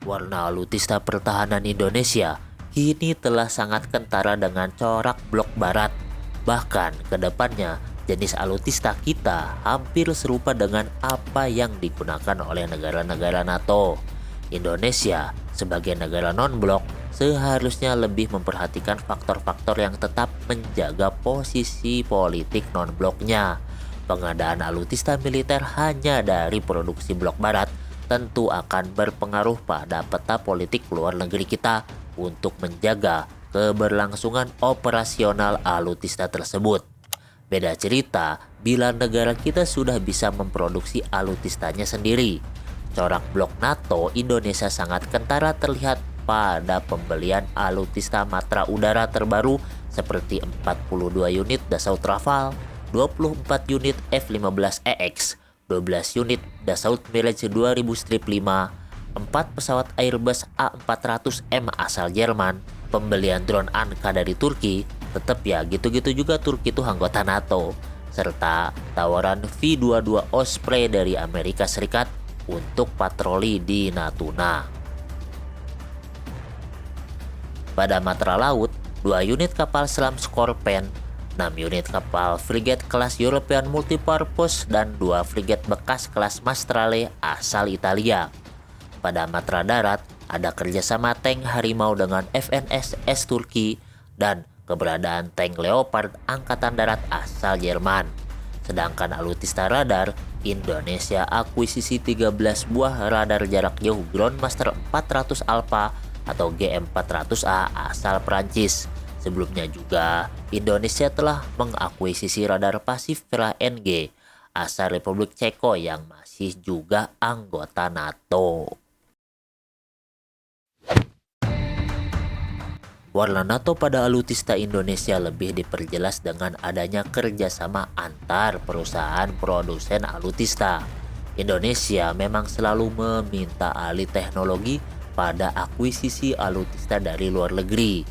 Warna alutsista pertahanan Indonesia kini telah sangat kentara dengan corak blok barat. Bahkan ke depannya, jenis alutsista kita hampir serupa dengan apa yang digunakan oleh negara-negara NATO. Indonesia sebagai negara non-blok seharusnya lebih memperhatikan faktor-faktor yang tetap menjaga posisi politik non-bloknya. Pengadaan alutsista militer hanya dari produksi blok barat tentu akan berpengaruh pada peta politik luar negeri kita untuk menjaga keberlangsungan operasional alutsista tersebut. Beda cerita bila negara kita sudah bisa memproduksi alutistanya sendiri. Corak blok NATO Indonesia sangat kentara terlihat pada pembelian alutsista matra udara terbaru seperti 42 unit Dassault Rafale, 24 unit F-15EX, 12 unit Dassault Mirage 2000 strip 5, 4 pesawat Airbus A400M asal Jerman, pembelian drone Anka dari Turki, tetap ya gitu-gitu juga Turki itu anggota NATO, serta tawaran V-22 Osprey dari Amerika Serikat untuk patroli di Natuna. Pada matra laut, 2 unit kapal selam Scorpène, 6 unit kapal frigate kelas European Multipurpose, dan 2 frigate bekas kelas Maestrale asal Italia. Pada matra darat, ada kerjasama tank Harimau dengan FNSS Turki dan keberadaan tank Leopard Angkatan Darat asal Jerman. Sedangkan alutsista radar, Indonesia akuisisi 13 buah radar jarak jauh Groundmaster 400 Alpha atau GM400A asal Prancis. Sebelumnya juga, Indonesia telah mengakuisisi radar pasif Vela NG asal Republik Ceko yang masih juga anggota NATO. Warna NATO pada alutsista Indonesia lebih diperjelas dengan adanya kerjasama antar perusahaan produsen alutsista. Indonesia memang selalu meminta alih teknologi pada akuisisi alutsista dari luar negeri.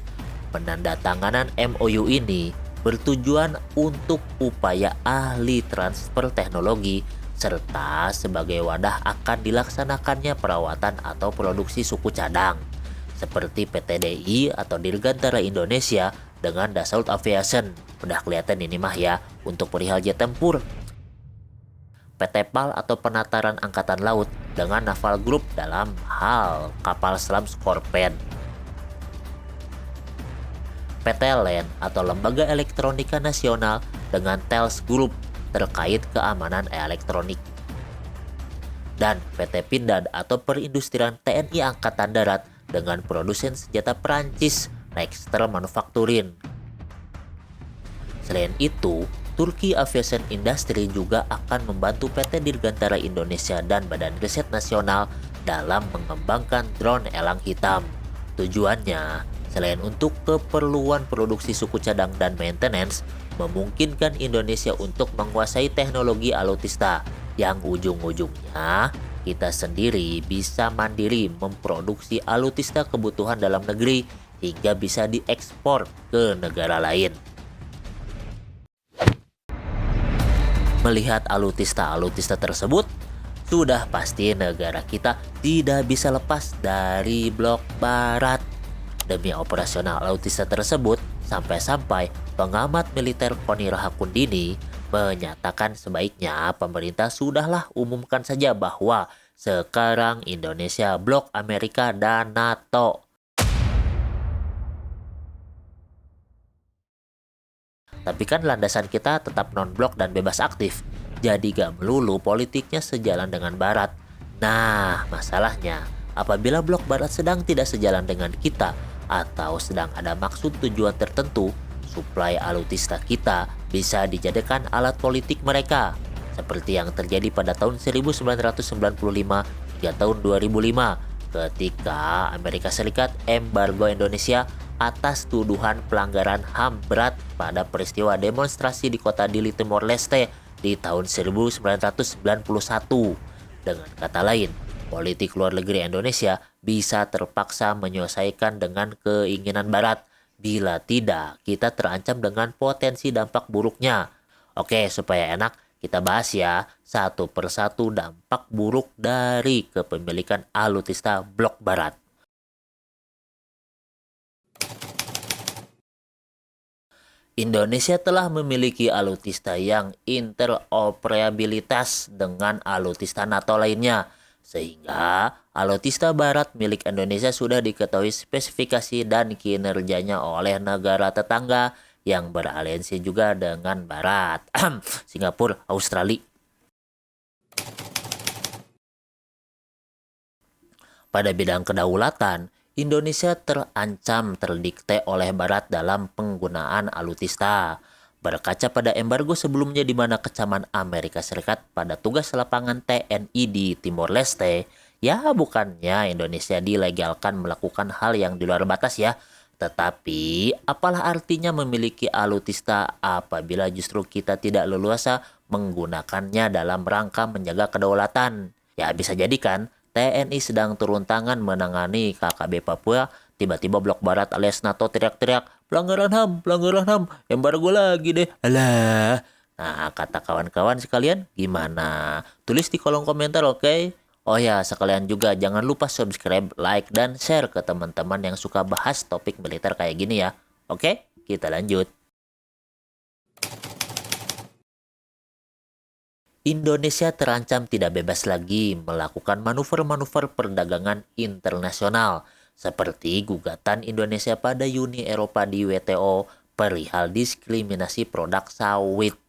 Penandatanganan MOU ini bertujuan untuk upaya ahli transfer teknologi serta sebagai wadah akan dilaksanakannya perawatan atau produksi suku cadang seperti PT DI atau Dirgantara Indonesia dengan Dassault Aviation. Udah kelihatan ini mah ya untuk perihal jet tempur. PT PAL atau Penataran Angkatan Laut dengan Naval Group dalam hal kapal selam Scorpène. PT LAN atau Lembaga Elektronika Nasional dengan Thales Group terkait keamanan elektronik. Dan PT Pindad atau Perindustrian TNI Angkatan Darat dengan produsen senjata Prancis Nexter Manufacturing. Selain itu, Turki Aviation Industry juga akan membantu PT Dirgantara Indonesia dan Badan Riset Nasional dalam mengembangkan drone elang hitam. Tujuannya, selain untuk keperluan produksi suku cadang dan maintenance, memungkinkan Indonesia untuk menguasai teknologi alutsista yang ujung-ujungnya kita sendiri bisa mandiri memproduksi alutsista kebutuhan dalam negeri hingga bisa diekspor ke negara lain. Melihat alutsista tersebut, sudah pasti negara kita tidak bisa lepas dari blok barat. Demi operasional alutsista tersebut, sampai-sampai pengamat militer Koni Rahakundini menyatakan sebaiknya pemerintah sudahlah umumkan saja bahwa sekarang Indonesia blok Amerika dan NATO. Tapi kan landasan kita tetap non-blok dan bebas aktif, jadi gak melulu politiknya sejalan dengan Barat. Nah, masalahnya, apabila blok Barat sedang tidak sejalan dengan kita, atau sedang ada maksud tujuan tertentu, suplai alutsista kita bisa dijadikan alat politik mereka, seperti yang terjadi pada tahun 1995 hingga tahun 2005, ketika Amerika Serikat embargo Indonesia atas tuduhan pelanggaran HAM berat pada peristiwa demonstrasi di kota Dili Timor Leste di tahun 1991. Dengan kata lain, politik luar negeri Indonesia bisa terpaksa menyelesaikan dengan keinginan Barat. Bila tidak, kita terancam dengan potensi dampak buruknya. Oke, supaya enak, kita bahas ya satu persatu dampak buruk dari kepemilikan alutista blok barat. Indonesia telah memiliki alutista yang interoperabilitas dengan alutista NATO lainnya, sehingga alutista barat milik Indonesia sudah diketahui spesifikasi dan kinerjanya oleh negara tetangga yang beraliansi juga dengan barat, Singapura, Australia. Pada bidang kedaulatan, Indonesia terancam terdikte oleh barat dalam penggunaan alutista. Berkaca pada embargo sebelumnya di mana kecaman Amerika Serikat pada tugas lapangan TNI di Timor Leste, ya bukannya Indonesia dilegalkan melakukan hal yang di luar batas ya. Tetapi apalah artinya memiliki alutista apabila justru kita tidak leluasa menggunakannya dalam rangka menjaga kedaulatan? Ya bisa jadi kan TNI sedang turun tangan menangani KKB Papua, tiba-tiba blok barat alias NATO teriak-teriak, pelanggaran HAM, embargo lagi deh. Alah. Nah, kata kawan-kawan sekalian, gimana? Tulis di kolom komentar, oke? Oh ya, sekalian juga jangan lupa subscribe, like, dan share ke teman-teman yang suka bahas topik militer kayak gini ya. Oke, kita lanjut. Indonesia terancam tidak bebas lagi melakukan manuver-manuver perdagangan internasional seperti gugatan Indonesia pada Uni Eropa di WTO perihal diskriminasi produk sawit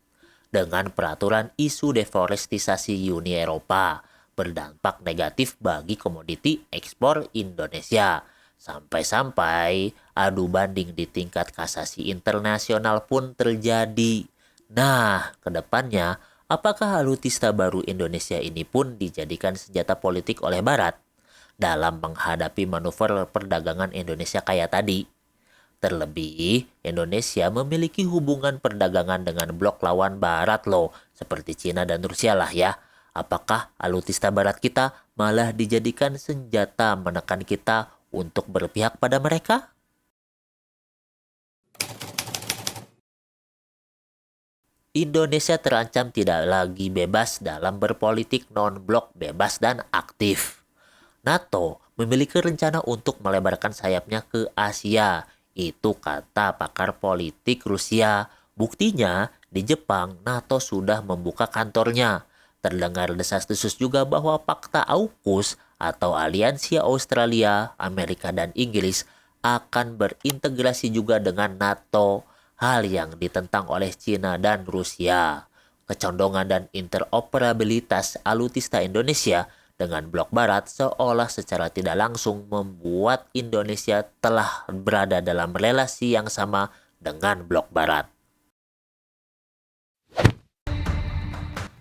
dengan peraturan isu deforestisasi Uni Eropa berdampak negatif bagi komoditi ekspor Indonesia. Sampai-sampai adu banding di tingkat kasasi internasional pun terjadi. Nah, kedepannya apakah alutista baru Indonesia ini pun dijadikan senjata politik oleh Barat dalam menghadapi manuver perdagangan Indonesia kayak tadi? Terlebih, Indonesia memiliki hubungan perdagangan dengan blok lawan Barat loh, seperti Cina dan Rusia lah ya. Apakah alutista Barat kita malah dijadikan senjata menekan kita untuk berpihak pada mereka? Indonesia terancam tidak lagi bebas dalam berpolitik non-blok bebas dan aktif. NATO memiliki rencana untuk melebarkan sayapnya ke Asia. Itu kata pakar politik Rusia. Buktinya, di Jepang, NATO sudah membuka kantornya. Terdengar desas-desus juga bahwa Fakta AUKUS atau Aliansi Australia, Amerika, dan Inggris akan berintegrasi juga dengan NATO. Hal yang ditentang oleh Cina dan Rusia. Kecondongan dan interoperabilitas alutista Indonesia dengan blok barat seolah secara tidak langsung membuat Indonesia telah berada dalam relasi yang sama dengan blok barat.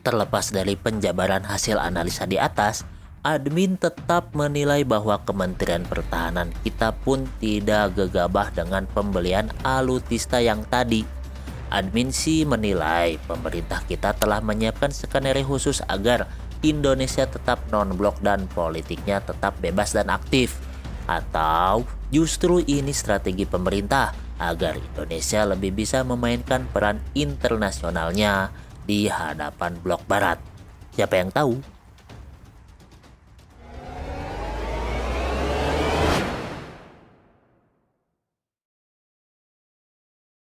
Terlepas dari penjabaran hasil analisa di atas, admin tetap menilai bahwa Kementerian Pertahanan kita pun tidak gegabah dengan pembelian alutista yang tadi. Admin sih menilai pemerintah kita telah menyiapkan skenario khusus agar Indonesia tetap non-blok dan politiknya tetap bebas dan aktif. Atau justru ini strategi pemerintah agar Indonesia lebih bisa memainkan peran internasionalnya di hadapan blok barat. Siapa yang tahu?